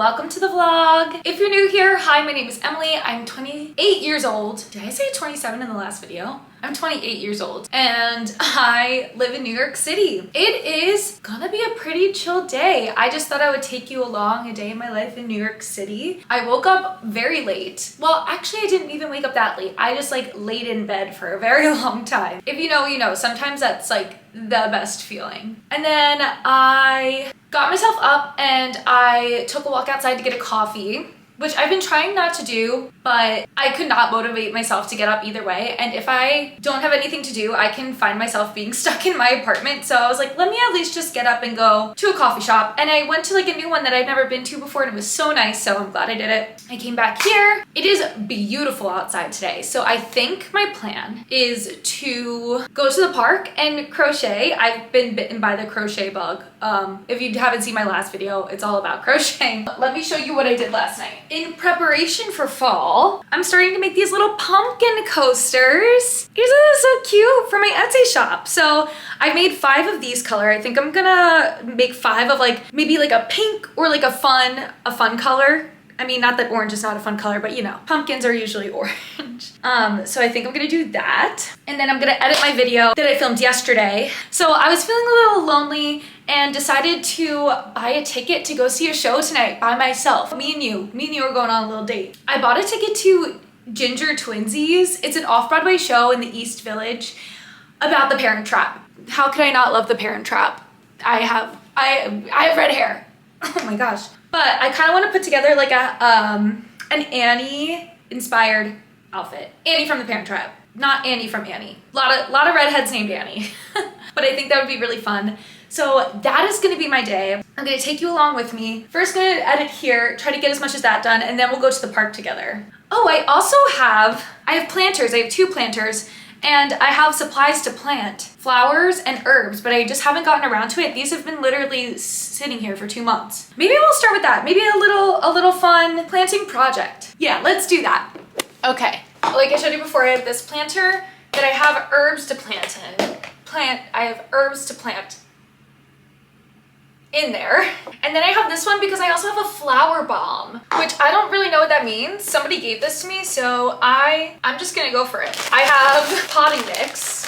welcome to the vlog. If you're new here, hi, my name is Emily. I'm 28 years old. Did I say 27 in the last video? I'm 28 years old and I live in New York City. It is gonna be a pretty chill day. I just thought I would take you along a day in my life in New York City. I woke up very late. Well, actually I didn't even wake up that late. I just like laid in bed for a very long time. If you know, you know, sometimes that's like the best feeling. And then I got myself up and I took a walk outside to get a coffee, which I've been trying not to do, but I could not motivate myself to get up either way. And if I don't have anything to do, I can find myself being stuck in my apartment. So I was like, let me at least just get up and go to a coffee shop. And I went to like a new one that I'd never been to before and it was so nice. So I'm glad I did it. I came back here. It is beautiful outside today. So I think my plan is to go to the park and crochet. I've been bitten by the crochet bug. If you haven't seen my last video, it's all about crocheting. Let me show you what I did last night. In preparation for fall, I'm starting to make these little pumpkin coasters. These are so cute for my Etsy shop. So I made 5 of these color. I think I'm gonna make 5 of like, maybe like a pink or like a fun color. I mean, not that orange is not a fun color, but you know, pumpkins are usually orange. So I think I'm gonna do that. And then I'm gonna edit my video that I filmed yesterday. So I was feeling a little lonely and decided to buy a ticket to go see a show tonight by myself. Me and you are going on a little date. I bought a ticket to Ginger Twinsies. It's an off-Broadway show in the East Village about the Parent Trap. How could I not love the Parent Trap? I have red hair. Oh my gosh. But I kind of want to put together like a an Annie inspired outfit. Annie from the Parent Trap, not Annie from Annie. Lot of redheads named Annie. But I think that would be really fun. So that is gonna be my day. I'm gonna take you along with me. First gonna edit here, try to get as much as that done, and then we'll go to the park together. Oh, I also have planters. I have 2 planters. And I have supplies to plant, flowers and herbs, but I just haven't gotten around to it. These have been literally sitting here for 2 months. Maybe we'll start with that. Maybe a little fun planting project. Yeah, let's do that. Okay, like I showed you before, I have this planter that I have herbs to plant in. I have herbs to plant in there. And then I have this one because I also have a flower bomb, which I don't really know what that means. Somebody gave this to me, so I'm just gonna go for it. I have potting mix,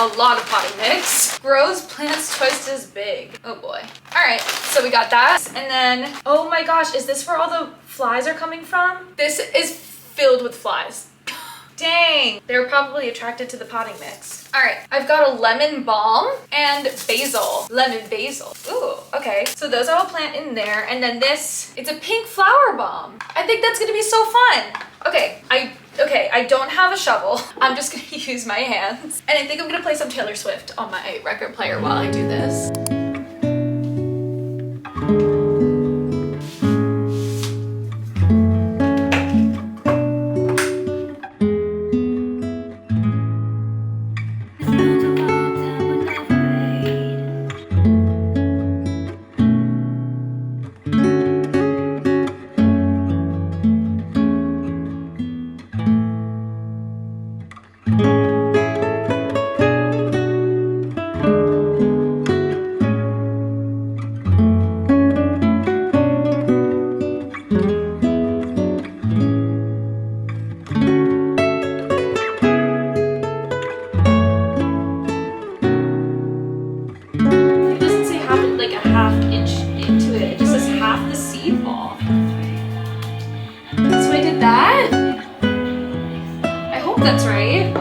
a lot of potting mix. Grows plants twice as big. Oh boy. All right, so we got that. And then, oh my gosh, is this where all the flies are coming from? This is filled with flies. Dang, they were probably attracted to the potting mix. All right, I've got a lemon balm and basil, lemon basil. Ooh, okay. So those I'll plant in there. And then this, it's a pink flower bomb. I think that's gonna be so fun. Okay, I don't have a shovel. I'm just gonna use my hands. And I think I'm gonna play some Taylor Swift on my record player while I do this. That's right.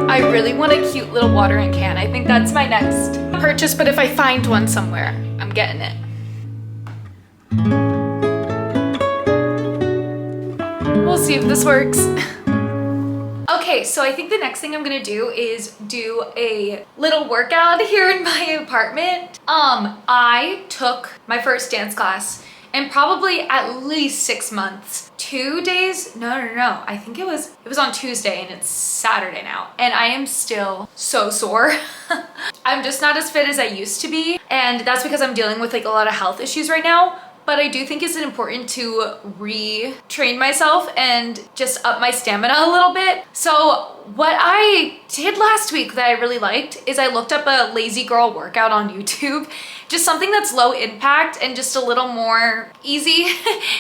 I really want a cute little watering can. I think that's my next purchase, but if I find one somewhere, I'm getting it. We'll see if this works. Okay, so I think the next thing I'm gonna do is do a little workout here in my apartment. I took my first dance class in probably at least 6 months. 2 days, no. I think it was on Tuesday and it's Saturday now. And I am still so sore. I'm just not as fit as I used to be. And that's because I'm dealing with like a lot of health issues right now. but I do think it's important to retrain myself and just up my stamina a little bit. So what I did last week that I really liked is I looked up a lazy girl workout on YouTube. Just something that's low impact and just a little more easy.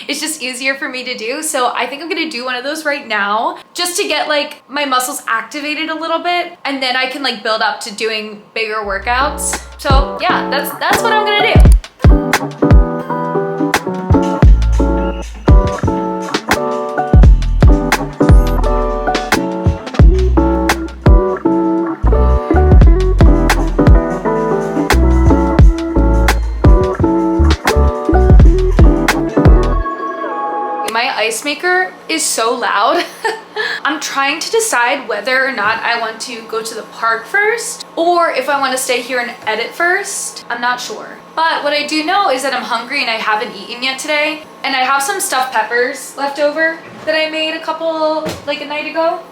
It's just easier for me to do. So I think I'm gonna do one of those right now just to get like my muscles activated a little bit, and then I can like build up to doing bigger workouts. So yeah, that's what I'm gonna do. Ice maker is so loud. I'm trying to decide whether or not I want to go to the park first or if I want to stay here and edit first. I'm not sure. But what I do know is that I'm hungry and I haven't eaten yet today. And I have some stuffed peppers left over that I made a night ago.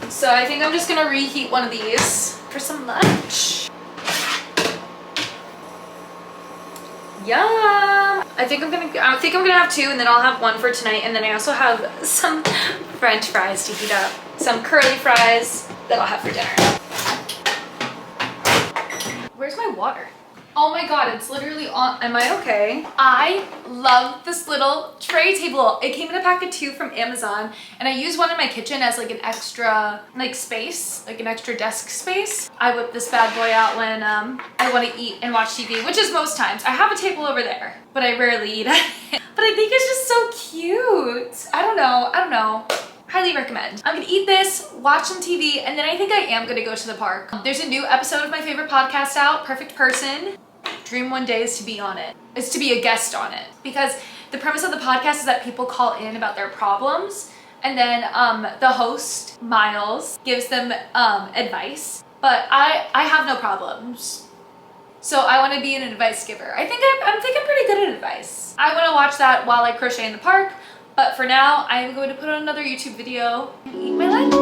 So I think I'm just gonna reheat one of these for some lunch. Yum! I think I'm gonna have two, and then I'll have one for tonight, and then I also have some French fries to heat up. Some curly fries that I'll have for dinner. Where's my water? Oh my god, it's literally on. Am I okay? I love this little tray table. It came in a pack of 2 from Amazon, and I use one in my kitchen as like an extra space, like an extra desk space. I whip this bad boy out when I want to eat and watch TV, which is most times. I have a table over there, but I rarely eat at it. But I think it's just so cute. I don't know. Highly recommend. I'm gonna eat this, watch some TV, and then I think I am gonna go to the park. There's a new episode of my favorite podcast out, Perfect Person. Dream one day is to be on it, is to be a guest on it. Because the premise of the podcast is that people call in about their problems, and then the host, Miles, gives them advice. But I have no problems. So I want to be an advice giver. I think I'm pretty good at advice. I want to watch that while I crochet in the park. But for now, I'm going to put on another YouTube video and eat my lunch.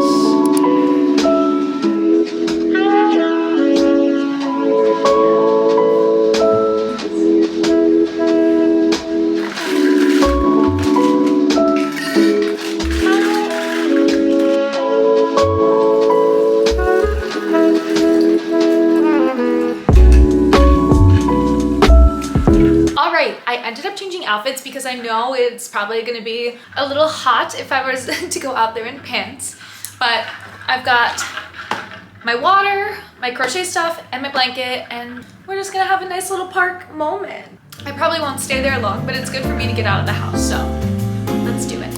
I ended up changing outfits because I know it's probably gonna be a little hot if I was to go out there in pants. But I've got my water, my crochet stuff, and my blanket, and we're just gonna have a nice little park moment. I probably won't stay there long, but it's good for me to get out of the house, so let's do it.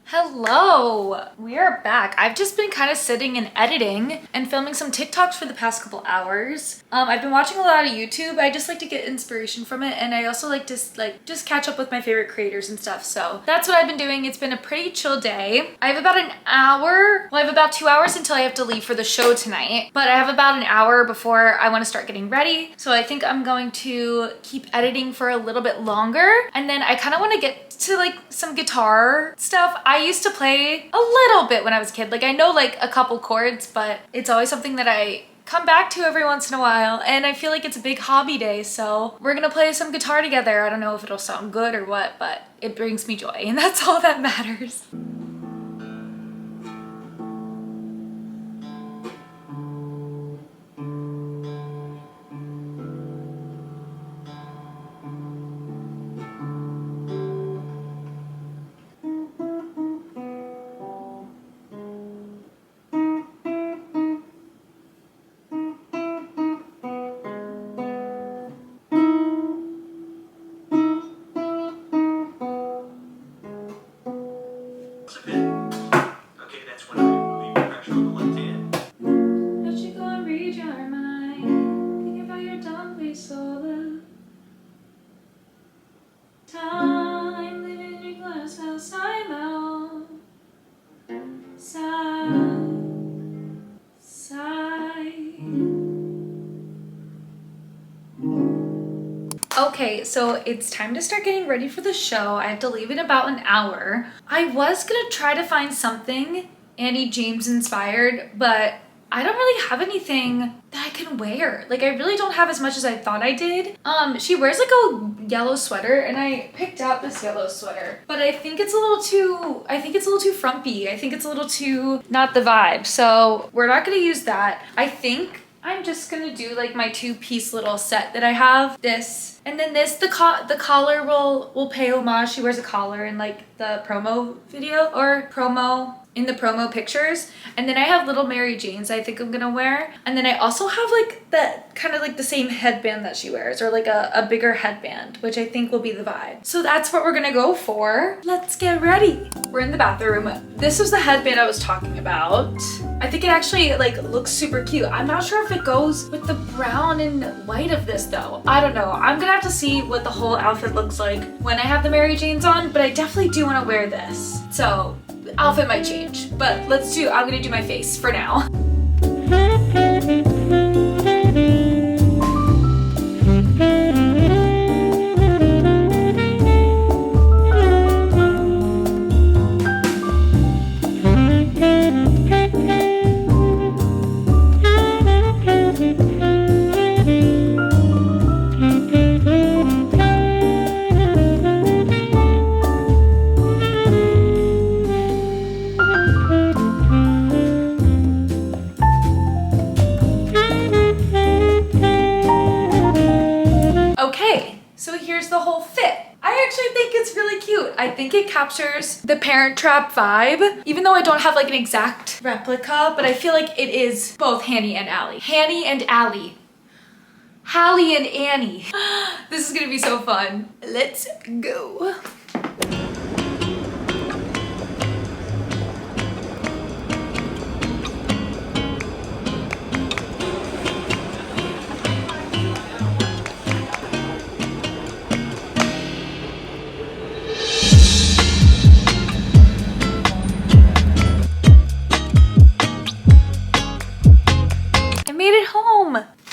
Hello, we are back. I've just been kind of sitting and editing and filming some TikToks for the past couple hours. I've been watching a lot of YouTube. I just like to get inspiration from it, and I also like to just catch up with my favorite creators and stuff. So that's what I've been doing. It's been a pretty chill day. I have about an hour. Well, I have about 2 hours until I have to leave for the show tonight, but I have about an hour before I want to start getting ready. So I think I'm going to keep editing for a little bit longer, and then I kind of want to get to like some guitar stuff. I used to play a little bit when I was a kid. Like I know like a couple chords, but it's always something that I come back to every once in a while, and I feel like it's a big hobby day, so we're gonna play some guitar together. I don't know if it'll sound good or what, but it brings me joy, and that's all that matters. Okay, so it's time to start getting ready for the show. I have to leave in about an hour. I was gonna try to find something Annie James inspired, but I don't really have anything that I can wear. Like, I really don't have as much as I thought I did. She wears like a yellow sweater, and I picked out this yellow sweater, but I think it's a little too frumpy. I think it's a little too not the vibe. So we're not gonna use that. I think I'm just gonna do like my 2-piece little set that I have. This, and then this, the collar will pay homage. She wears a collar in like the promo video, or in the promo pictures. And then I have little Mary Janes I think I'm gonna wear. And then I also have like the kind of like the same headband that she wears, or like a bigger headband, which I think will be the vibe. So that's what we're gonna go for. Let's get ready. We're in the bathroom. This was the headband I was talking about. I think it actually like looks super cute. I'm not sure if it goes with the brown and white of this though. I don't know. I'm gonna have to see what the whole outfit looks like when I have the Mary Janes on, but I definitely do want to wear this. So the outfit might change, but I'm gonna do my face for now. So here's the whole fit. I actually think it's really cute. I think it captures the Parent Trap vibe, even though I don't have like an exact replica, but I feel like it is both Hanny and Allie. Hanny and Allie. Hallie and Annie. This is gonna be so fun. Let's go.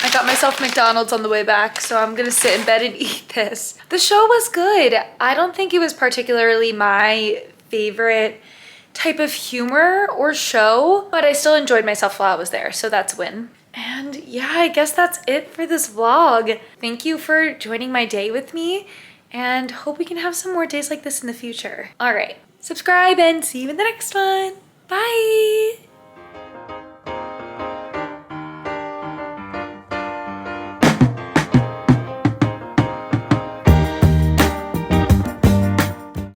I got myself McDonald's on the way back, so I'm gonna sit in bed and eat this. The show was good. I don't think it was particularly my favorite type of humor or show, but I still enjoyed myself while I was there, so that's a win. And yeah, I guess that's it for this vlog. Thank you for joining my day with me, and hope we can have some more days like this in the future. All right, subscribe and see you in the next one.